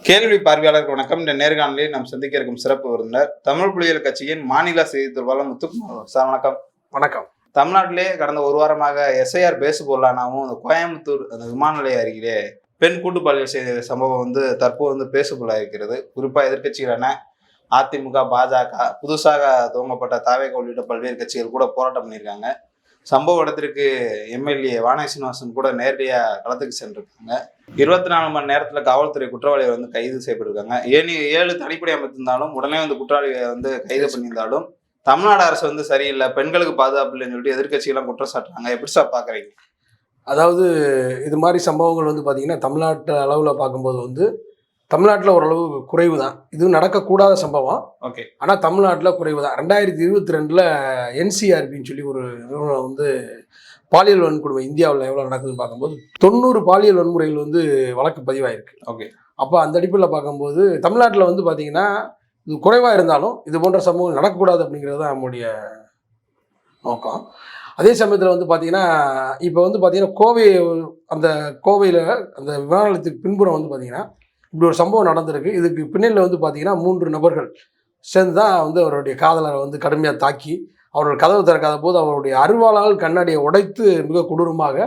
கேள்வி பார்வையாளருக்கு வணக்கம். இந்த நேர்காணலில் நாம் சந்திக்க இருக்கும் சிறப்பு விருந்தினர் தமிழ் புலிகள் கட்சியின் மாநில செய்தி தொடர்பாளர் முத்துக்குமார் சார். வணக்கம். வணக்கம். தமிழ்நாட்டிலே கடந்த ஒரு வாரமாக எஸ்ஐஆர் பேசு பொருளானாவும் அந்த கோயம்புத்தூர் அந்த விமான நிலைய அருகிலே பெண் கூட்டுப்பாலியல் செய்த சம்பவம் தற்போது பேசு பொருளாக இருக்கிறது. குறிப்பாக எதிர்கட்சிகளான அதிமுக, பாஜக, புதுசாக துவங்கப்பட்ட தாவேக உள்ளிட்ட பல்வேறு கட்சிகள் கூட போராட்டம் பண்ணியிருக்காங்க. சம்பவ இடத்திற்கு எம்எல்ஏ வானதி சீனிவாசன் கூட நேரடியாக களத்துக்கு சென்றிருக்காங்க. 24 மணி நேரத்தில் காவல்துறை குற்றவாளிகள் கைது செய்யப்பட்டிருக்காங்க. 7 தனிப்படை அமைத்திருந்தாலும் உடனே குற்றவாளிகளை கைது பண்ணியிருந்தாலும் தமிழ்நாடு அரசு சரியில்லை, பெண்களுக்கு பாதுகாப்பு இல்லைன்னு சொல்லிட்டு எதிர்கட்சிகள்லாம் குற்றம் சாட்டுறாங்க. எப்படி சார் பார்க்குறீங்க? அதாவது இது மாதிரி சம்பவங்கள் பார்த்தீங்கன்னா தமிழ்நாட்டு அளவில் பார்க்கும்போது தமிழ்நாட்டில் ஓரளவு குறைவு தான். இது நடக்கக்கூடாத சம்பவம். ஓகே. ஆனால் தமிழ்நாட்டில் குறைவு தான். 2022 என்சிஆர்பின்னு சொல்லி ஒரு நிறுவனம் பாலியல் வன்கொடுமை இந்தியாவில் எவ்வளோ நடக்குதுன்னு பார்க்கும்போது 90 பாலியல் வன்முறைகள் வழக்கு பதிவாயிருக்கு. ஓகே. அப்போ அந்த அடிப்படையில் பார்க்கும்போது தமிழ்நாட்டில் பார்த்தீங்கன்னா இது குறைவாக இருந்தாலும் இது போன்ற சம்பவங்கள் நடக்கக்கூடாது அப்படிங்கிறது தான் நம்முடைய நோக்கம். அதே சமயத்தில் பார்த்தீங்கன்னா இப்போ பார்த்தீங்கன்னா கோவையில் அந்த விமான நிலையத்துக்கு பின்புறம் பார்த்தீங்கன்னா இப்படி ஒரு சம்பவம் நடந்திருக்கு. இதுக்கு பின்னணியில் பார்த்தீங்கன்னா 3 நபர்கள் சேர்ந்து தான் அவருடைய காதலரை கடுமையாக தாக்கி அவரோட கதவு திறக்காத போது அவருடைய அருவாளால் கண்ணாடியை உடைத்து மிக கொடூரமாக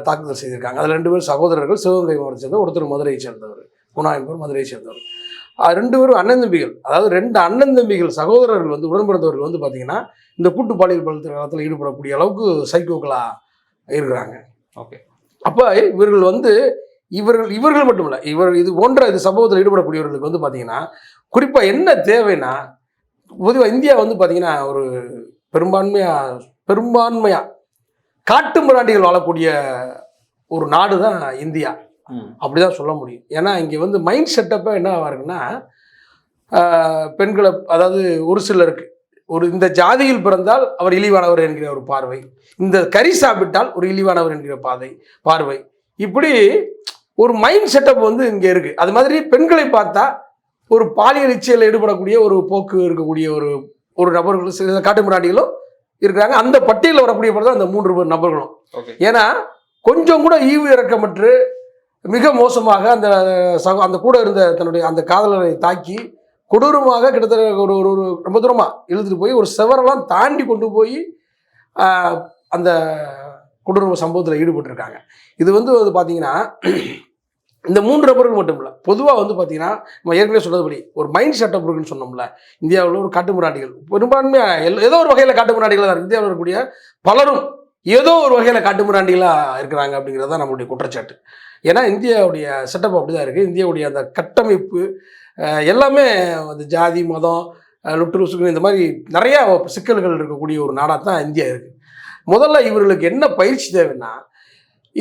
தாக்குதல் செய்திருக்காங்க. அதில் 2 பேர் சகோதரர்கள், சிவகங்கை மாவட்டத்தை சேர்ந்தவர், ஒருத்தர் மதுரையை சேர்ந்தவர், 3 பேர் மதுரையை சேர்ந்தவர். 2 பேரும் அண்ணன் தம்பிகள். அதாவது 2 அண்ணன் தம்பிகள் சகோதரர்கள் உடன்பிறந்தவர்கள் பார்த்தீங்கன்னா இந்த கூட்டு பாலியல் பலாத்காரத்தில் ஈடுபடக்கூடிய அளவுக்கு சைக்கோக்களாக இருக்கிறாங்க. ஓகே. அப்போ இவர்கள் மட்டும் இல்லை, இது போன்ற சம்பவத்தில் ஈடுபடக்கூடியவர்களுக்கு பார்த்தீங்கன்னா குறிப்பாக என்ன தேவைன்னா, பொதுவாக இந்தியா பார்த்தீங்கன்னா ஒரு பெரும்பான்மையாக காட்டு மிராண்டிகள் வாழக்கூடிய ஒரு நாடு தான் இந்தியா. அப்படிதான் சொல்ல முடியும். ஏன்னா இங்கே மைண்ட் செட்டப்பை என்ன இருக்குன்னா, பெண்களை, அதாவது ஒரு சிலருக்கு இந்த ஜாதியில் பிறந்தால் அவர் இழிவானவர் என்கிற ஒரு பார்வை, இந்த கறி சாப்பிட்டால் ஒரு இழிவானவர் என்கிற பார்வை, இப்படி ஒரு மைண்ட் செட்டப் இங்கே இருக்குது. அது மாதிரி பெண்களை பார்த்தா ஒரு பாலியல் இச்சையில் ஈடுபடக்கூடிய ஒரு போக்கு இருக்கக்கூடிய ஒரு நபர்களும் சில காட்டு மிராண்டிகளும் இருக்கிறாங்க. அந்த பட்டியலில் வரக்கூடிய தான் அந்த 3 நபர்களும். ஏன்னா கொஞ்சம் கூட ஈவு இறக்கமற்று மிக மோசமாக அந்த கூட இருந்த தன்னுடைய அந்த காதலரை தாக்கி கொடூரமாக கிட்டத்தட்ட ஒரு ரொம்ப தூரமாக இழுத்துட்டு போய் ஒரு செவரெல்லாம் தாண்டி கொண்டு போய் அந்த கொடூர சம்பவத்தில் ஈடுபட்டிருக்காங்க. இது பார்த்தீங்கன்னா இந்த 3 நபர்கள் மட்டும் இல்லை, பொதுவாக பார்த்தீங்கன்னா நம்ம ஏற்கனவே சொன்னதுபடி ஒரு மைண்ட் செட்டப் இருக்குன்னு சொன்னோம்ல. இந்தியாவில் ஒரு காட்டு மிராண்டிகள் பெரும்பான்மையாக ஏதோ ஒரு வகையில் காட்டு மிராண்டிகளாக இருக்குது. இந்தியாவில் இருக்கக்கூடிய பலரும் ஏதோ ஒரு வகையில் காட்டு மிராண்டிகளாக இருக்கிறாங்க அப்படிங்கிறது தான் நம்மளுடைய குற்றச்சாட்டு. ஏன்னா இந்தியாவுடைய செட்டப் அப்படி தான் இருக்குது. இந்தியாவுடைய அந்த கட்டமைப்பு எல்லாமே ஜாதி, மதம், லுட்டுருசுக்கு இந்த மாதிரி நிறையா சிக்கல்கள் இருக்கக்கூடிய ஒரு நாடாக தான் இந்தியா இருக்குது. முதல்ல இவர்களுக்கு என்ன பயிற்சி தேவைன்னா,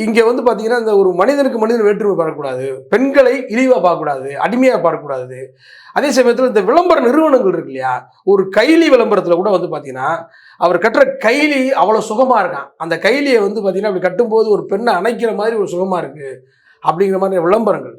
இங்கே பார்த்தீங்கன்னா இந்த ஒரு மனிதனுக்கு மனிதன் வேற்றுமை பார்க்கக்கூடாது, பெண்களை இழிவாக பார்க்கக்கூடாது, அடிமையாக பார்க்கக்கூடாது. அதே சமயத்தில் இந்த விளம்பர நிறுவனங்கள் இருக்கு இல்லையா, ஒரு கைலி விளம்பரத்தில் கூட பார்த்தீங்கன்னா அவர் கட்டுற கைலி அவ்வளோ சுகமாக இருக்கான். அந்த கைலியை பார்த்தீங்கன்னா அப்படி கட்டும்போது ஒரு பெண்ணை அணைக்கிற மாதிரி ஒரு சுகமாக இருக்குது அப்படிங்கிற மாதிரி விளம்பரங்கள்.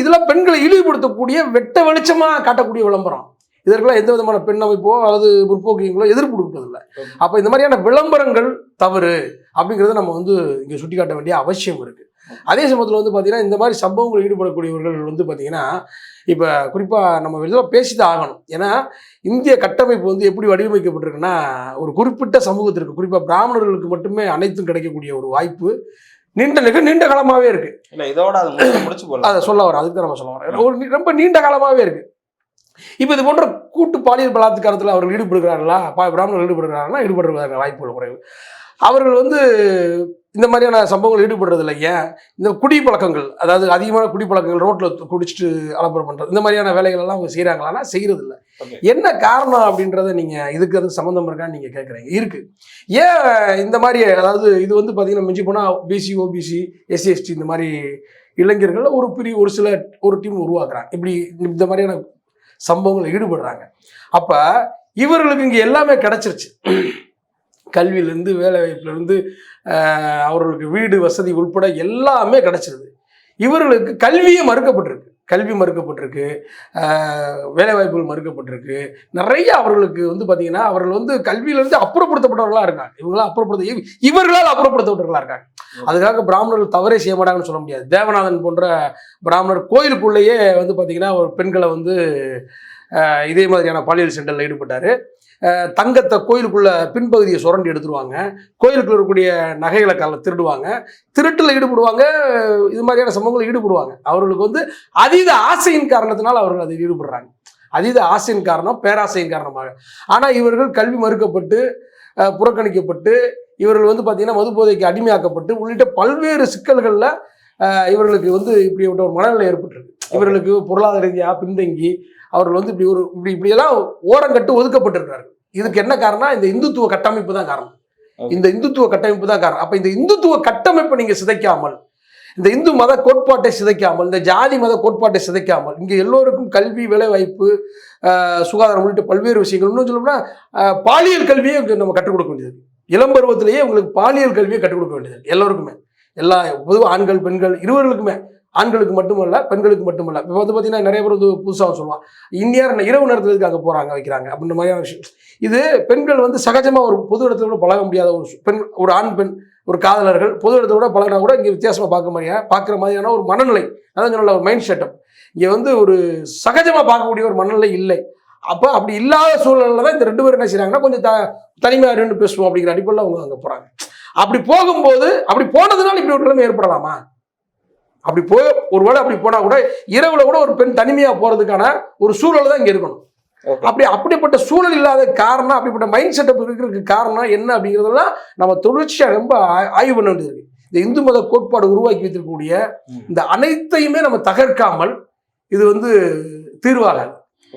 இதெல்லாம் பெண்களை இழிவுபடுத்தக்கூடிய வெட்ட வெளிச்சமாக காட்டக்கூடிய விளம்பரம். இதற்கெல்லாம் எந்த விதமான பெண் அமைப்போ அல்லது முற்போக்கியங்களோ எதிர்ப்பு கொடுப்பதில்லை. அப்போ இந்த மாதிரியான விளம்பரங்கள் தவறு அப்படிங்கிறத நம்ம இங்கே சுட்டி காட்ட வேண்டிய அவசியம் இருக்குது. அதே சமயத்தில் பார்த்தீங்கன்னா இந்த மாதிரி சம்பவங்கள் ஈடுபடக்கூடியவர்கள் பார்த்தீங்கன்னா இப்போ குறிப்பாக நம்ம இதெல்லாம் பேசிதான் ஆகணும். ஏன்னா இந்திய கட்டமைப்பு எப்படி வடிவமைக்கப்பட்டிருக்குன்னா, ஒரு குறிப்பிட்ட சமூகத்திற்கு, குறிப்பாக பிராமணர்களுக்கு மட்டுமே அனைத்தும் கிடைக்கக்கூடிய ஒரு வாய்ப்பு நீண்ட காலமாகவே இருக்குது. இல்லை, இதோட அதை சொல்ல வரோம். அதுக்கு தான் நம்ம சொல்ல வரோம். ஒரு ரொம்ப நீண்ட காலமாகவே இருக்குது. இப்போ இது போன்ற கூட்டு பாலியல் பலாத்காரத்தில் அவர்கள் ஈடுபடுகிறார்களா, பிராமணர்கள் ஈடுபடுறாங்க வாய்ப்புகள் குறைவு. அவர்கள் இந்த மாதிரியான சம்பவங்கள் ஈடுபடுறதில்லை. ஏன்? இந்த குடிப்பழக்கங்கள், அதாவது அதிகமான குடிப்பழக்கங்கள், ரோட்டில் குடிச்சிட்டு அலப்பறம் பண்ணுறது, இந்த மாதிரியான வேலைகள் எல்லாம் அவங்க செய்கிறாங்களான்னா செய்கிறதில்ல. என்ன காரணம் அப்படின்றத நீங்கள் இதுக்கு சம்மந்தம் இருக்கான்னு நீங்கள் கேட்குறீங்க. இருக்குது. ஏன் இந்த மாதிரி, அதாவது இது பார்த்தீங்கன்னா மிஞ்சி போனால் பிசி, ஓபிசி, எஸ்சி, எஸ்டி இந்த மாதிரி இளைஞர்கள் ஒரு டீம் உருவாக்குறாங்க. இப்படி இந்த மாதிரியான சம்பவங்கள் ஈடுபடுறாங்க. அப்போ இவர்களுக்கு இங்கே எல்லாமே கிடச்சிருச்சு. கல்வியிலேருந்து, வேலை வாய்ப்புலேருந்து, அவர்களுக்கு வீடு வசதி உட்பட எல்லாமே கிடச்சிருது. இவர்களுக்கு கல்வியே மறுக்கப்பட்டிருக்கு, கல்வி மறுக்கப்பட்டிருக்கு, வேலைவாய்ப்புகள் மறுக்கப்பட்டிருக்கு. நிறைய அவர்களுக்கு வந்து பார்த்தீங்கன்னா அவர்கள் வந்து கல்வியிலிருந்து அப்புறப்படுத்தப்பட்டவர்களாக இருக்காங்க. இவங்களாம் இவர்களால் அப்புறப்படுத்தப்பட்டவர்களாக இருக்காங்க. அதுக்காக பிராமணர்கள் தவறே செய்ய மாட்டாங்கன்னு சொல்ல முடியாது. தேவநாதன் போன்ற பிராமணர் கோயிலுக்குள்ளேயே வந்து பார்த்தீங்கன்னா ஒரு பெண்களை வந்து இதே மாதிரியான பாலியல் சண்டையில் ஈடுபட்டார். தங்கத்தை கோயிலுக்குள்ள பின்பகுதியை சுரண்டி எடுத்துருவாங்க, கோயிலுக்குள்ள இருக்கக்கூடிய நகைகளை திருடுவாங்க, திருட்டில் ஈடுபடுவாங்க, இது மாதிரியான சம்பவங்கள் ஈடுபடுவாங்க. அவர்களுக்கு வந்து அதீத ஆசையின் காரணத்தினால் அவர்கள் அதில் ஈடுபடுறாங்க. அதீத ஆசையின் காரணம், பேராசையின் காரணமாக. ஆனால் இவர்கள் கல்வி மறுக்கப்பட்டு புறக்கணிக்கப்பட்டு இவர்கள் வந்து பார்த்தீங்கன்னா மது போதைக்கு அடிமையாக்கப்பட்டு உள்ளிட்ட பல்வேறு சிக்கல்களில் இவர்களுக்கு வந்து இப்படிப்பட்ட ஒரு மனநிலை ஏற்பட்டிருக்கு. இவர்களுக்கு பொருளாதார ரீதியாக பின்தங்கி அவர்கள் வந்து இப்படியெல்லாம் ஓரங்கட்டு ஒதுக்கப்பட்டிருக்கிறார்கள். இதுக்கு என்ன காரணம்? இந்த இந்துத்துவ கட்டமைப்பு தான் காரணம். இந்த இந்துத்துவ கட்டமைப்பு தான் காரணம். அப்ப இந்த இந்துத்துவ கட்டமைப்பை நீங்க சிதைக்காமல், இந்த இந்து மத கோட்பாட்டை சிதைக்காமல், இந்த ஜாதி மத கோட்பாட்டை சிதைக்காமல், இங்க எல்லோருக்கும் கல்வி, வேலை வாய்ப்பு, சுகாதாரம் உள்ளிட்ட பல்வேறு விஷயங்கள், இன்னும் சொல்லணும்னா பாலியல் கல்வியை நம்ம கற்றுக் கொடுக்க வேண்டியது. இளம் பருவத்திலேயே உங்களுக்கு பாலியல் கல்வியை கற்றுக் கொடுக்க வேண்டியது எல்லோருக்குமே. எல்லா பொதுவாக ஆண்கள் பெண்கள் இருவர்களுக்குமே, ஆண்களுக்கு மட்டுமல்ல பெண்களுக்கு மட்டுமல்ல. இப்போ வந்து பார்த்தீங்கன்னா நிறைய பேர் வந்து புதுசாக சொல்லுவான், இந்நேரம் இரவு நேரத்தில் அங்கே போகிறாங்க வைக்கிறாங்க அப்படின்ற மாதிரியான விஷயம். இது பெண்கள் வந்து சகஜமாக ஒரு பொது இடத்துல கூட பழக முடியாத ஒரு பெண், ஒரு ஆண் பெண், ஒரு காதலர்கள் பொது இடத்துல கூட பழகினா கூட இங்கே வித்தியாசமாக பார்க்குற மாதிரியான ஒரு மனநிலை, அதான் நல்ல ஒரு மைண்ட் செட்டப் இங்கே வந்து ஒரு சகஜமாக பார்க்கக்கூடிய ஒரு மனநிலை இல்லை. அப்போ அப்படி இல்லாத சூழ்நிலையில் தான் இந்த ரெண்டு பேரும் என்ன செய்கிறாங்கன்னா கொஞ்சம் தனிமையாக ரெண்டு பேசுவோம் அப்படிங்கிற அடிப்படையில் அவங்க அங்கே போகிறாங்க. அப்படி போகும்போது அப்படி போனதுனால இப்படி ஒரு நிலைமை ஏற்படலாமா? அப்படி போய் ஒருவேளை அப்படி போனா கூட இரவுல கூட ஒரு பெண் தனிமையா போறதுக்கான ஒரு சூழல் தான் இங்க இருக்கணும். அப்படிப்பட்ட சூழல் இல்லாத காரணம், அப்படிப்பட்ட மைண்ட் செட்டப் இருக்கிறதுக்கு காரணம் என்ன அப்படிங்கிறதெல்லாம் நம்ம தொடர்ச்சியா ரொம்ப ஆய்வு பண்ண வேண்டியது இருக்கு. இந்த இந்து மத கோட்பாடு உருவாக்கி வைத்திருக்கக்கூடிய இந்த அனைத்தையுமே நம்ம தகர்க்காமல் இது வந்து தீர்வாகாது.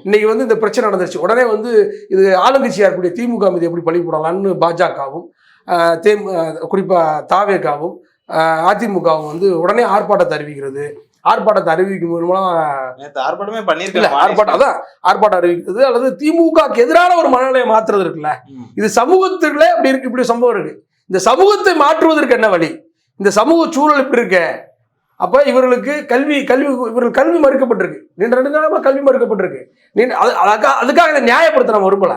இன்னைக்கு வந்து இந்த பிரச்சனை நடந்துருச்சு, உடனே வந்து இது ஆளுங்கட்சியா இருக்கக்கூடிய திமுக மீது எப்படி பழி போடலாம்னு பாஜகவும் குறிப்பா தாவேகாவும் அதிமுகவும் வந்து உடனே ஆர்ப்பாட்டத்தை அறிவிக்கிறது. ஆர்ப்பாட்டத்தை அறிவிக்கும் மூலமா ஆர்ப்பாட்டமே பண்ணிருக்கல, ஆர்ப்பாட்டம் அறிவிக்கிறது அல்லது திமுகக்கு எதிரான ஒரு மனநிலையை மாற்றுறது இருக்குல்ல, இது சமூகத்துக்குள்ள அப்படி இருக்கு. இப்படி சம்பவம் இருக்கு. இந்த சமூகத்தை மாற்றுவதற்கு என்ன வழி? இந்த சமூக சூழல் இப்படி இருக்க, அப்ப இவர்களுக்கு இவர்கள் கல்வி மறுக்கப்பட்டிருக்கு. ரெண்டு காலமா கல்வி மறுக்கப்பட்டிருக்கு. அதுக்காக இதை நியாயப்படுத்த நம்ம விரும்பல.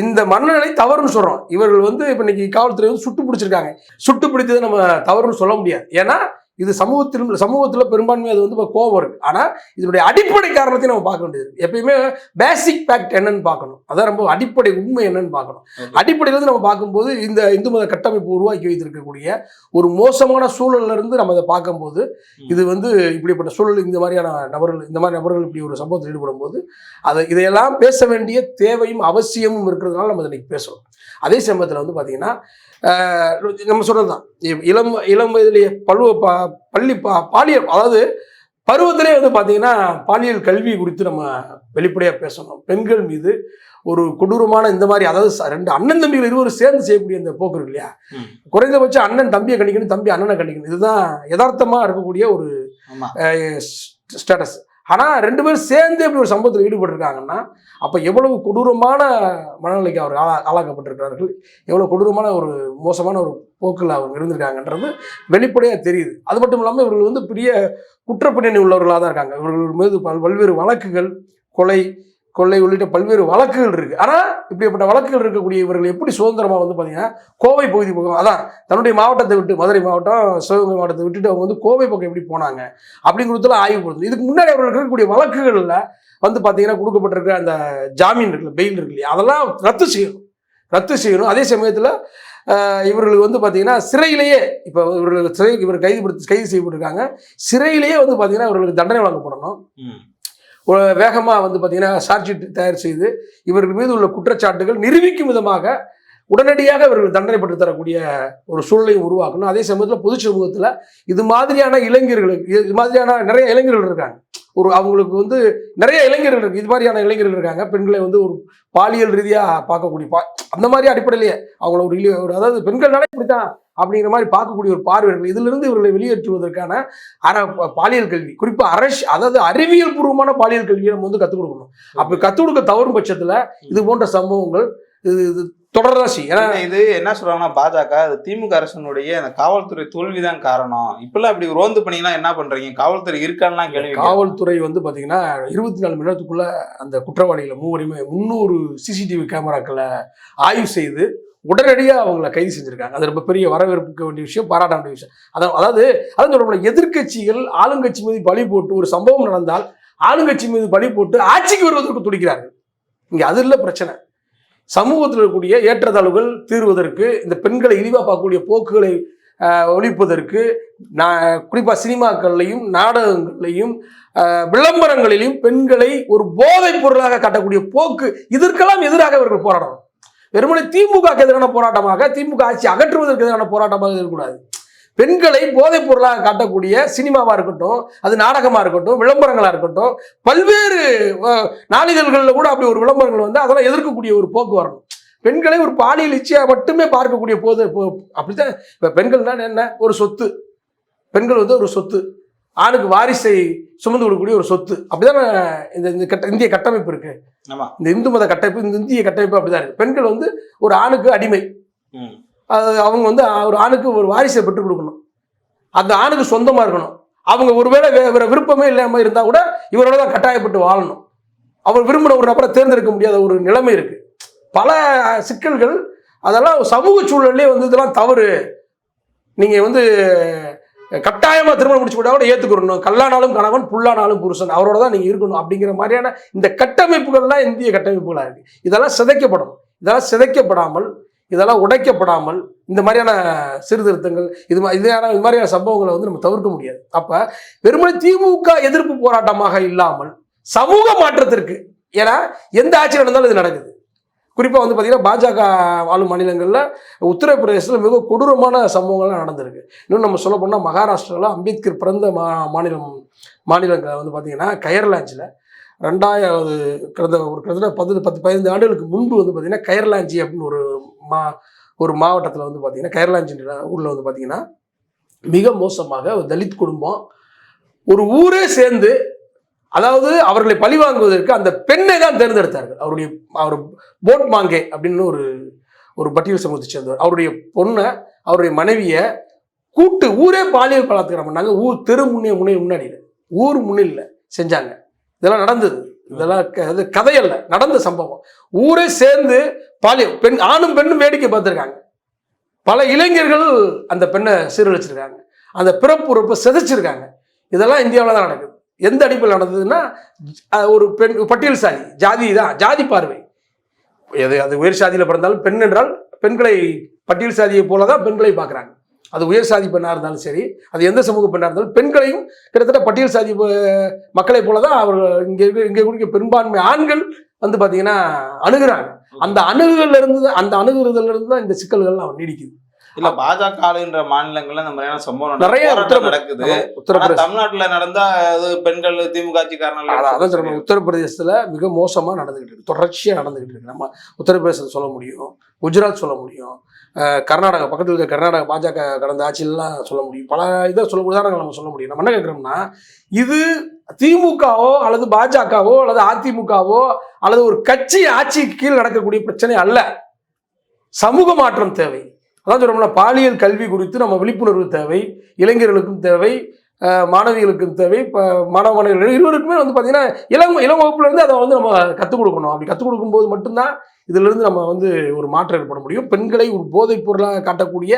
இந்த மனநிலை தவறுன்னு சொல்றோம். இவர்கள் வந்து இப்ப இன்னைக்கு காவல்துறை வந்து சுட்டு பிடிச்சிருக்காங்க. சுட்டு பிடித்தது நம்ம தவறுன்னு சொல்ல முடியாது. ஏன்னா இது சமூகத்துல பெரும்பான்மையாக அது வந்து இப்போ கோபம் இருக்கு. ஆனா இதனுடைய அடிப்படை காரணத்தையும் நம்ம பார்க்க வேண்டியது. எப்பயுமே பேசிக் ஃபேக்ட் என்னன்னு பார்க்கணும். அதான் ரொம்ப அடிப்படை உண்மை என்னன்னு பார்க்கணும். அடிப்படையில இருந்து நம்ம பார்க்கும்போது இந்த இந்து மத கட்டமைப்பு உருவாக்கி வைத்திருக்கக்கூடிய ஒரு மோசமான சூழல்ல இருந்து நம்ம அதை பார்க்கும்போது இது வந்து இப்படிப்பட்ட சூழல், இந்த மாதிரி நபர்கள் இப்படி ஒரு சம்பவத்தில் ஈடுபடும் போது இதையெல்லாம் பேச வேண்டிய தேவையும் அவசியமும் இருக்கிறதுனால நம்ம இன்னைக்கு பேசுறோம். அதே சமயத்தில் வந்து பார்த்தீங்கன்னா நம்ம சொல்றதுதான் இளம் வயதிலேயே பாலியல், அதாவது பருவத்திலே வந்து பார்த்தீங்கன்னா பாலியல் கல்வி குறித்து நம்ம வெளிப்படையாக பேசணும். பெண்கள் மீது ஒரு கொடூரமான இந்த மாதிரி, அதாவது ரெண்டு அண்ணன் தம்பிகள் இருவரும் சேர்ந்து செய்யக்கூடிய இந்த போக்கு இருக்கு இல்லையா, குறைந்தபட்சம் அண்ணன் தம்பியை கண்டிக்கணும், தம்பி அண்ணனை கண்டிக்கணும். இதுதான் யதார்த்தமா இருக்கக்கூடிய ஒரு ஸ்டேட்டஸ். ஆனால் ரெண்டு பேரும் சேர்ந்து இப்படி ஒரு சம்பவத்தில் ஈடுபட்டிருக்காங்கன்னா அப்போ எவ்வளவு கொடூரமான மனநிலைக்கு அவர் ஆளாக்கப்பட்டிருக்கிறார்கள், எவ்வளோ கொடூரமான ஒரு மோசமான ஒரு போக்கில் அவங்க இருந்திருக்காங்கன்றது வெளிப்படையாக தெரியுது. அது மட்டும் இல்லாமல் இவர்கள் வந்து பெரிய குற்றப்பின்னணி உள்ளவர்களாக தான் இருக்காங்க. இவர்கள் மீது பல்வேறு வழக்குகள், கொள்ளை உள்ளிட்ட பல்வேறு வழக்குகள் இருக்கு. ஆனால் இப்படிப்பட்ட வழக்குகள் இருக்கக்கூடிய இவர்கள் எப்படி சுதந்திரமாக வந்து பார்த்தீங்கன்னா கோவை பகுதி பக்கம், அதான் தன்னுடைய மாவட்டத்தை விட்டு, மதுரை மாவட்டம் சிவகங்கை மாவட்டத்தை விட்டுட்டு அவங்க வந்து கோவை பக்கம் எப்படி போனாங்க அப்படிங்கிறதுலாம் ஆய்வு பண்ணுது. இதுக்கு முன்னாடி அவர்கள் இருக்கக்கூடிய வழக்குகளில் வந்து பார்த்தீங்கன்னா கொடுக்கப்பட்டிருக்க அந்த ஜாமீன் இருக்குல்ல, பெயில் இருக்கு இல்லையா, அதெல்லாம் ரத்து செய்யணும். அதே சமயத்தில் இவர்களுக்கு வந்து பார்த்தீங்கன்னா சிறையிலேயே, இப்போ இவர் கைது செய்யப்பட்டிருக்காங்க, சிறையிலேயே வந்து பார்த்தீங்கன்னா இவர்களுக்கு தண்டனை வழங்கப்படணும். வேகமாக வந்து பார்த்தீங்கன்னா சார்ஜ் ஷீட் தயார் செய்து இவர்கள் மீது உள்ள குற்றச்சாட்டுகள் நிரூபிக்கும் விதமாக உடனடியாக இவர்கள் தண்டனை பெற்று தரக்கூடிய ஒரு சூழலையும் உருவாக்கணும். அதே சமயத்தில் பொது சமூகத்தில் இது மாதிரியான நிறைய இளைஞர்கள் இருக்காங்க. அவங்களுக்கு வந்து நிறைய இளைஞர்கள் இருக்கு, இது மாதிரியான இளைஞர்கள் இருக்காங்க. பெண்களை வந்து ஒரு பாலியல் ரீதியாக பார்க்கக்கூடிய அந்த மாதிரி அடிப்படையிலேயே அவங்கள அதாவது பெண்கள்னாலே இப்படித்தான் அப்படிங்கிற மாதிரி பார்க்கக்கூடிய ஒரு பார்வைகள், இதிலிருந்து இவர்களை வெளியேற்றுவதற்கான பாலியல் கல்வி, குறிப்பாக அதாவது அறிவியல் பூர்வமான பாலியல் கல்வியை நம்ம வந்து கற்றுக் கொடுக்கணும். அப்படி கற்றுக் கொடுக்க தவறும் பட்சத்தில் இது போன்ற சம்பவங்கள் இது தொடர்தான் செய்யும். ஏன்னா இது என்ன சொல்றாங்கன்னா பாஜக அது திமுக அரசனுடைய அந்த காவல்துறை தோல்விதான் காரணம். இப்பெல்லாம் இப்படி ரோந்து பண்ணிலாம் என்ன பண்றீங்க, காவல்துறை இருக்கான்லாம் கேள்வி. காவல்துறை வந்து பாத்தீங்கன்னா 24 மணி நேரத்துக்குள்ள அந்த குற்றவாளிகளை மூவரையுமே 300 சிசிடிவி கேமராக்களை ஆய்வு செய்து உடனடியாக அவங்கள கைது செஞ்சிருக்காங்க. அது ரொம்ப பெரிய வரவேற்புக்க வேண்டிய விஷயம், பாராட்ட வேண்டிய விஷயம். அதாவது சொல்ல எதிர்கட்சிகள் ஆளுங்கட்சி மீது பழி போட்டு ஒரு சம்பவம் நடந்தால் ஆளுங்கட்சி மீது பழி போட்டு ஆட்சிக்கு வருவதற்கு துடிக்கிறார்கள். இங்க அது இல்லை பிரச்சனை. சமூகத்தில் இருக்கக்கூடிய ஏற்றத்தாழ்வுகள் தீர்வதற்கு, இந்த பெண்களை இழிவாக பார்க்கக்கூடிய போக்குகளை ஒழிப்பதற்கு, குறிப்பாக சினிமாக்கள்லையும் நாடகங்கள்லையும் விளம்பரங்களிலும் பெண்களை ஒரு போதைப் பொருளாக காட்டக்கூடிய போக்கு, இதற்கெல்லாம் எதிராக இவர்கள் போராடணும். வெறுமனே திமுக எதிரான போராட்டமாக, திமுக ஆட்சி அகற்றுவதற்கு எதிரான போராட்டமாக இருக்கக்கூடாது. பெண்களை போதைப் பொருளாக காட்டக்கூடிய சினிமாவா இருக்கட்டும், அது நாடகமா இருக்கட்டும், விளம்பரங்களா இருக்கட்டும், பல்வேறு நாளிதழ்களில் கூட அப்படி ஒரு விளம்பரங்கள் வந்து அதெல்லாம் எதிர்க்கக்கூடிய ஒரு போக்கு வரணும். பெண்களை ஒரு பாலியல் இச்சையா மட்டுமே பார்க்கக்கூடிய போது அப்படித்தான். இப்ப பெண்கள்னா என்ன, ஒரு சொத்து. பெண்கள் வந்து ஒரு சொத்து, ஆணுக்கு வாரிசை சுமந்து கொடுக்கக்கூடிய ஒரு சொத்து. அப்படிதான் இந்த இந்திய கட்டமைப்பு இருக்கு. இந்த இந்து மத கட்டமைப்பு, இந்த இந்திய கட்டமைப்பு அப்படிதான் இருக்கு. பெண்கள் வந்து ஒரு ஆணுக்கு அடிமை. அவங்க வந்து ஒரு ஆணுக்கு ஒரு வாரிசை பெற்றுக் கொடுக்கணும், அந்த ஆணுக்கு சொந்தமா இருக்கணும். அவங்க ஒருவேளை வேற விருப்பமே இல்லாம இருந்தா கூட இவரோட தான் கட்டாயப்பட்டு வாழணும். அவர் விரும்பின ஒரு நபரை தேர்ந்தெடுக்க முடியாத ஒரு நிலைமை இருக்கு. பல சிக்கல்கள், அதெல்லாம் சமூக சூழலே வந்து இதெல்லாம் தவறு. நீங்க வந்து கட்டாயமா திருமணம் முடிச்சு கூட ஏத்துக்கணும். கல்லானாலும் கணவன், புல்லானாலும் புருஷன், அவரோட தான் நீங்க இருக்கணும் அப்படிங்கிற மாதிரியான இந்த கட்டமைப்புகள்லாம் இந்திய கட்டமைப்புகளா இருக்கு. இதெல்லாம் சிதைக்கப்படணும். இதெல்லாம் சிதைக்கப்படாமல், இதெல்லாம் உடைக்கப்படாமல், இந்த மாதிரியான சீர்திருத்தங்கள், இது மாதிரியான சம்பவங்களை வந்து நம்ம தவிர்க்க முடியாது. அப்ப வெறுமனே திமுக எதிர்ப்பு போராட்டமாக இல்லாமல் சமூக மாற்றத்திற்கு, ஏன்னா எந்த ஆட்சி நடந்தாலும் இது நடக்குது. குறிப்பாக வந்து பார்த்தீங்கன்னா பாஜக ஆளும் மாநிலங்களில், உத்தரப்பிரதேசத்தில் மிக கொடூரமான சம்பவங்கள்லாம் நடந்திருக்கு. இன்னும் நம்ம சொல்ல போனால் மகாராஷ்டிராவில் அம்பேத்கர் பிறந்த மாநிலங்களை வந்து பார்த்தீங்கன்னா கயர்லாஞ்சில் கிட்டத்தட்ட 10-15 ஆண்டுகளுக்கு முன்பு வந்து பார்த்தீங்கன்னா கயர்லாஞ்சி அப்படின்னு ஒரு மாவட்டத்தில் வந்து பார்த்தீங்கன்னா கயர்லாஞ்சி ஊரில் வந்து பார்த்தீங்கன்னா மிக மோசமாக ஒரு தலித் குடும்பம், ஒரு ஊரே சேர்ந்து, அதாவது அவர்களை பழிவாங்குவதற்கு அந்த பெண்ணை தான் தேர்ந்தெடுத்தார்கள். அவர் போட் மாங்கே அப்படின்னு ஒரு பட்டியல் சமூகத்தை சேர்ந்தவர். அவருடைய பொண்ணை, அவருடைய மனைவியை கூட்டு ஊரே பாலியல் பலாத்காரம் பண்ணாங்க. ஊர் தெரு முன்னாடி ஊர் முன்னில் செஞ்சாங்க. இதெல்லாம் நடந்தது. இதெல்லாம் கதையல்ல, நடந்த சம்பவம். ஊரே சேர்ந்து பாலியல், ஆணும் பெண்ணும் வேடிக்கை பார்த்துருக்காங்க. பல இளைஞர்கள் அந்த பெண்ணை சீரழிச்சிருக்காங்க, அந்த பிறப்புறுப்பை சிதைச்சிருக்காங்க. இதெல்லாம் இந்தியாவில் தான் நடக்குது. எந்த அடிப்படையில் நடந்ததுன்னா, ஒரு பெண் பட்டியல் சாதி, ஜாதி தான், ஜாதி பார்வை. அது உயர் சாதியில் பிறந்தாலும் பெண் என்றால் பெண்களை பட்டியல் சாதியை போல தான் பெண்களை பார்க்குறாங்க. அது உயர் சாதி பெண்ணாக இருந்தாலும் சரி, அது எந்த சமூக பெண்ணாக இருந்தாலும் பெண்களையும் கிட்டத்தட்ட பட்டியல் சாதி மக்களை போல தான் அவர்கள் இங்கே கூடிய பெரும்பான்மை ஆண்கள் வந்து பார்த்தீங்கன்னா அணுகுறாங்க. அந்த அணுகுறதுல இருந்து தான் இந்த சிக்கல்கள் நீடிக்குது. இல்ல பாஜக ஆளுன்ற மாநிலங்கள்ல இந்த மாதிரியான சம்பவம் நிறைய நடக்குது. தமிழ்நாட்டுல நடந்தா அது பெண்கள் திமுக ஆட்சிக்காரர்கள். உத்தரப்பிரதேசத்துல மிக மோசமா நடந்துகிட்டு இருக்கு, தொடர்ச்சியா நடந்துகிட்டு இருக்கு. நம்ம உத்தரப்பிரதேசத்தை சொல்ல முடியும், குஜராத் சொல்ல முடியும், கர்நாடகா பக்கத்தில் இருக்க கர்நாடகா பாஜக கடந்த ஆட்சியிலாம் சொல்ல முடியும். பல இதை உதாரணங்கள் நம்ம சொல்ல முடியும். நம்ம என்ன கேட்குறோம்னா, இது திமுகவோ அல்லது பாஜகவோ அல்லது அதிமுகவோ அல்லது ஒரு கட்சி ஆட்சிக்கு கீழ் நடக்கக்கூடிய பிரச்சனை அல்ல. சமூக மாற்றம் தேவை. அதான் சொல்றோம்ல, பாலியல் கல்வி குறித்து நம்ம விழிப்புணர்வு தேவை. இளைஞர்களுக்கும் தேவை, மாணவிகளுக்கும் தேவை. மாணவர்கள் இருவருக்குமே வந்து பார்த்தீங்கன்னா இளம் வகுப்புல இருந்து அதை வந்து நம்ம கற்றுக் கொடுக்கணும். அப்படி கற்றுக் கொடுக்கும்போது மட்டும்தான் இதிலிருந்து நம்ம வந்து ஒரு மாற்றம் ஏற்பட முடியும். பெண்களை ஒரு போதைப் பொருளாக காட்டக்கூடிய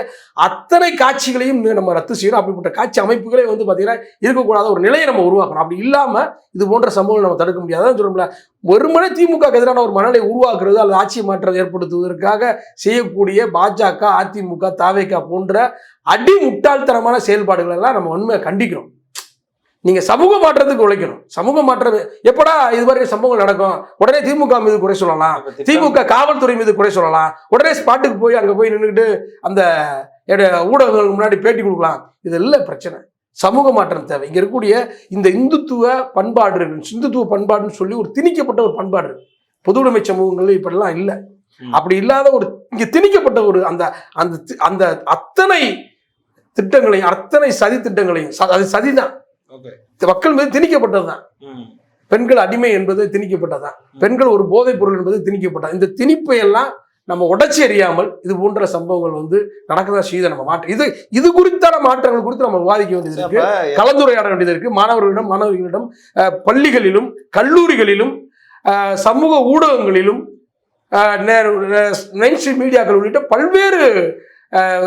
அத்தனை காட்சிகளையும் நம்ம ரத்து செய்யணும். அப்படிப்பட்ட காட்சி அமைப்புகளே வந்து பார்த்தீங்கன்னா இருக்கக்கூடாத ஒரு நிலையை நம்ம உருவாக்கணும். அப்படி இல்லாமல் இது போன்ற சம்பவங்கள் நம்ம தடுக்க முடியாது. அதான் சொல்றோம்ல, வெறுமனே திமுக எதிரான ஒரு மனநிலை உருவாக்குறது அல்லது ஆட்சி மாற்றம் ஏற்படுத்துவதற்காக செய்யக்கூடிய பாஜக, அதிமுக, தாவேகா போன்ற அடி முட்டாள்தனமான செயல்பாடுகள் எல்லாம் நம்ம உண்மையை கண்டிக்கிறோம். நீங்க சமூக மாற்றத்துக்கு உழைக்கணும். சமூக மாற்றம் எப்படா இது மாதிரி சம்பவங்கள் நடக்கும்? உடனே திமுக மீது குறை சொல்லலாம், திமுக காவல்துறை மீது குறை சொல்லலாம், உடனே ஸ்பாட்டுக்கு போய் அங்க போய் நின்றுக்கிட்டு அந்த ஊடகங்களுக்கு முன்னாடி பேட்டி கொடுக்கலாம். இது இல்லை பிரச்சனை. சமூக மாற்றம் தேவை. இங்க இருக்கக்கூடிய இந்த இந்துத்துவ பண்பாடு இருக்கு, இந்துத்துவ பண்பாடுன்னு சொல்லி ஒரு திணிக்கப்பட்ட ஒரு பண்பாடு இருக்கு. பொது உடைமை சமூகங்கள் இப்படிலாம் இல்லை. அப்படி இல்லாத ஒரு இங்க திணிக்கப்பட்ட ஒரு அந்த அந்த அத்தனை திட்டங்களையும், அத்தனை சதி திட்டங்களையும், அது சதிதான், மக்கள் மீது திணிக்கப்பட்டதுதான். பெண்கள் அடிமை என்பது திணிக்கப்பட்டதுதான். பெண்கள் ஒரு போதைப் பொருள் என்பது திணிக்கப்பட்டது. இந்த திணிப்பை எல்லாம் நம்ம உடைச்சி எறியாமல் இது போன்ற சம்பவங்கள் வந்து நடக்கதான் செய்த நம்ம மாற்றம் இது குறித்தான மாற்றங்கள் குறித்து நம்ம விவாதிக்க வேண்டியது இருக்கு, கலந்துரையாட வேண்டியது இருக்கு. மாணவர்களிடம் பள்ளிகளிலும் கல்லூரிகளிலும் சமூக ஊடகங்களிலும் மெயின்ஸ்ட்ரீம் மீடியாக்கள் உள்ளிட்ட பல்வேறு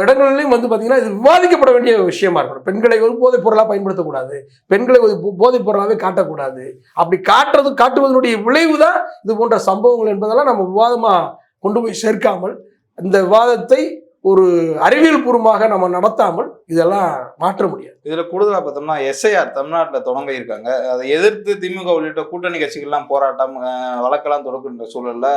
இடங்களிலையும் வந்து பார்த்தீங்கன்னா இது விவாதிக்கப்பட வேண்டிய விஷயமா இருக்கணும். பெண்களை ஒரு போதைப் பொருளாக பயன்படுத்தக்கூடாது, பெண்களை ஒரு போதைப் பொருளாகவே காட்டக்கூடாது. அப்படி காட்டுவதனுடைய விளைவு தான் இது போன்ற சம்பவங்கள் என்பதெல்லாம் நம்ம விவாதமாக கொண்டு போய் சேர்க்காமல், இந்த விவாதத்தை ஒரு அறிவியல் பூர்வமாக நம்ம நடத்தாமல் இதெல்லாம் மாற்ற முடியாது. இதுல கூடுதலா பார்த்தோம்னா எஸ்ஐஆர் தமிழ்நாட்டில் தொடங்க இருக்காங்க. அதை எதிர்த்து திமுக உள்ளிட்ட கூட்டணி கட்சிகள்லாம் போராட்டம் வழக்கெல்லாம் தொடங்குகின்ற சூழல்ல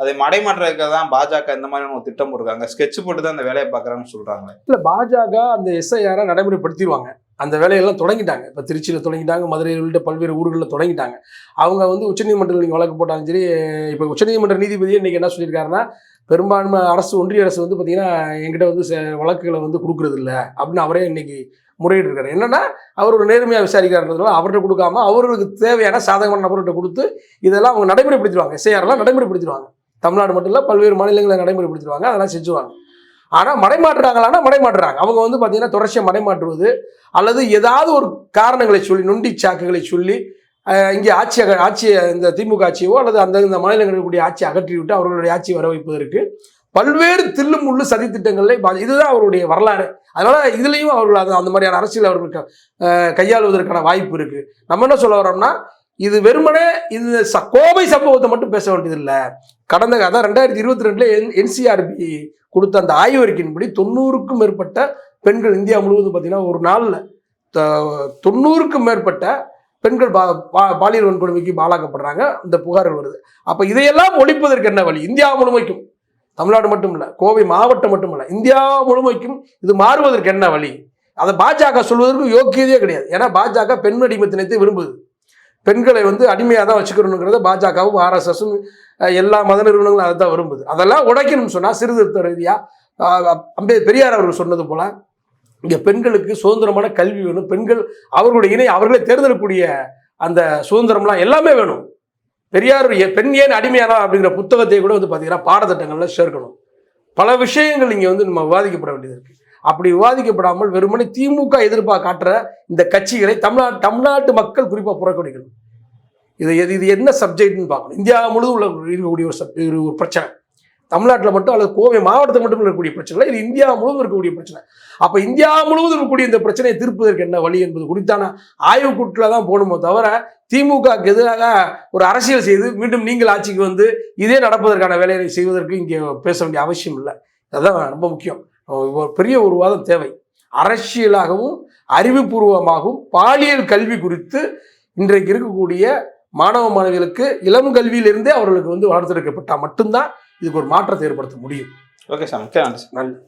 அதை மடைமாற்றுறதுக்காக தான் பாஜக இந்த மாதிரி ஒரு திட்டம் போட்டிருக்காங்க. ஸ்கெட்ச் போட்டு தான் அந்த வேலையை பார்க்குறாங்கன்னு சொல்றாங்க. இல்லை, பாஜக அந்த எஸ்ஐஆரை நடைமுறைப்படுத்திடுவாங்க. அந்த வேலையெல்லாம் தொடங்கிட்டாங்க. இப்போ திருச்சியில் தொடங்கிட்டாங்க, மதுரையில் உள்ளிட்ட பல்வேறு ஊர்களில் தொடங்கிட்டாங்க. அவங்க வந்து உச்சநீதிமன்றத்தில் நீங்கள் வழக்கு போட்டாலும் சரி, இப்போ உச்சநீதிமன்ற நீதிபதியே இன்றைக்கி என்ன சொல்லியிருக்காருன்னா, பெரும்பான்மை அரசு, ஒன்றிய அரசு வந்து பார்த்தீங்கன்னா என்கிட்ட வந்து வழக்குகளை வந்து கொடுக்குறது இல்லை அப்படின்னு அவரே இன்னைக்கு முறையிட்டு இருக்காரு. என்னன்னா, அவர் ஒரு நேர்மையாக விசாரிக்கிறாருன்றதுனால அவர்கிட்ட கொடுக்காம அவர்களுக்கு தேவையான சாதகமான நபர்கிட்ட கொடுத்து இதெல்லாம் அவங்க நடைமுறைப்படுத்திடுவாங்க. எஸ்ஐஆர்லாம் நடைமுறைப்படுத்திடுவாங்க. தமிழ்நாடு மட்டும் இல்லை, பல்வேறு மாநிலங்களை நடைமுறைப்படுத்திடுவாங்க. அதெல்லாம் செஞ்சுவாங்க. ஆனால் மடைமாற்றுறாங்களான்னா மடைமாற்றுறாங்க. அவங்க வந்து பார்த்தீங்கன்னா தொடர்ச்சியாக மடைமாற்றுவது அல்லது ஏதாவது ஒரு காரணங்களை சொல்லி, நொண்டி சாக்குகளை சொல்லி இங்கே ஆட்சியை இந்த திமுக ஆட்சியோ அல்லது இந்த மாநிலங்களில் இருக்கக்கூடிய ஆட்சியை அகற்றிவிட்டு அவர்களுடைய ஆட்சியை வர வைப்பதற்கு பல்வேறு தில்லு முள்ளு சதி திட்டங்களில் இதுதான் அவருடைய வரலாறு. அதனால இதுலேயும் அவர்கள் அந்த மாதிரியான அரசியல் அவர்களுக்கு கையாளுவதற்கான வாய்ப்பு இருக்கு. நம்ம என்ன சொல்ல வரோம்னா, இது வெறுமனே இந்த கோவை சம்பவத்தை மட்டும் பேச வேண்டியதில்லை. கடந்த 2022 NCRB கொடுத்த அந்த ஆய்வறிக்கையின்படி 90க்கும் மேற்பட்ட பெண்கள் இந்தியா முழுவதும் பார்த்தீங்கன்னா ஒரு நாளில் 90க்கும் மேற்பட்ட பெண்கள் பாலியல் வன்கொடுமைக்கு ஆளாக்கப்படுறாங்க. இந்த புகார்கள் வருது. அப்போ இதையெல்லாம் ஒழிப்பதற்கு என்ன வழி? இந்தியா முழுமைக்கும், தமிழ்நாடு மட்டும் இல்லை, கோவை மாவட்டம் மட்டும் இல்லை, இந்தியா முழுமைக்கும் இது மாறுவதற்கு என்ன வழி? அதை பாஜக சொல்வதற்கு யோக்கியதே கிடையாது. ஏன்னா பாஜக பெண் அடிமைத்தனத்தை விரும்புது. பெண்களை வந்து அடிமையாக தான் வச்சுக்கணுங்கிறத பாஜகவும் RSSும் எல்லா மத நிறுவனங்களும் அதை தான் விரும்புது. அதெல்லாம் உடைக்கணும்னு சொன்னால் சீர்திருத்த ரீதியாக பெரியார் அவர்கள் சொன்னது போல இங்கே பெண்களுக்கு சுதந்திரமான கல்வி வேணும். பெண்கள் அவர்களுடைய அவர்களே தேர்ந்தெடுக்கக்கூடிய அந்த சுதந்திரம்லாம் எல்லாமே வேணும். பெரியார் பெண் ஏன் அடிமையானா அப்படிங்கிற புத்தகத்தை கூட வந்து பார்த்தீங்கன்னா பாடத்திட்டங்களில் சேர்க்கணும். பல விஷயங்கள் இங்கே வந்து நம்ம விவாதிக்கப்பட வேண்டியது இருக்குது. அப்படி விவாதிக்கப்படாமல் வெறுமனே திமுக எதிர்ப்பாக காட்டுற இந்த கட்சிகளை தமிழ்நாட்டு மக்கள் குறிப்பாக புறக்கணிக்கணும். இது என்ன சப்ஜெக்ட்னு பார்க்கணும். இந்தியா முழுவதும் இருக்கக்கூடிய ஒரு பிரச்சனை, தமிழ்நாட்டில் மட்டும் அல்லது கோவை மாவட்டத்தில் மட்டும் இருக்கக்கூடிய பிரச்சனை, இது இந்தியா முழுவதும் இருக்கக்கூடிய பிரச்சனை. அப்போ இந்தியா முழுவதும் இருக்கக்கூடிய இந்த பிரச்சனையை தீர்ப்பதற்கு என்ன வழி என்பது குறித்தான ஆய்வுக்கூட்டில் தான் போகணுமோ தவிர திமுகவுக்கு எதிராக ஒரு அரசியல் செய்து மீண்டும் நீங்கள் ஆட்சிக்கு வந்து இதே நடப்பதற்கான வேலையை செய்வதற்கு இங்கே பேச வேண்டிய அவசியம் இல்லை. அதுதான் ரொம்ப முக்கியம். பெரிய ஒரு வாதம் தேவை. அரசியலாகவும் அறிவுபூர்வமாகவும் பாலியல் கல்வி குறித்து இன்றைக்கு இருக்கக்கூடிய மாணவ மாணவிகளுக்கு இளம் கல்வியிலிருந்தே அவர்களுக்கு வந்து வளர்த்தெடுக்கப்பட்டால் மட்டும்தான் இதுக்கு ஒரு மாற்றத்தை ஏற்படுத்த முடியும். ஓகே சார், நன்றி.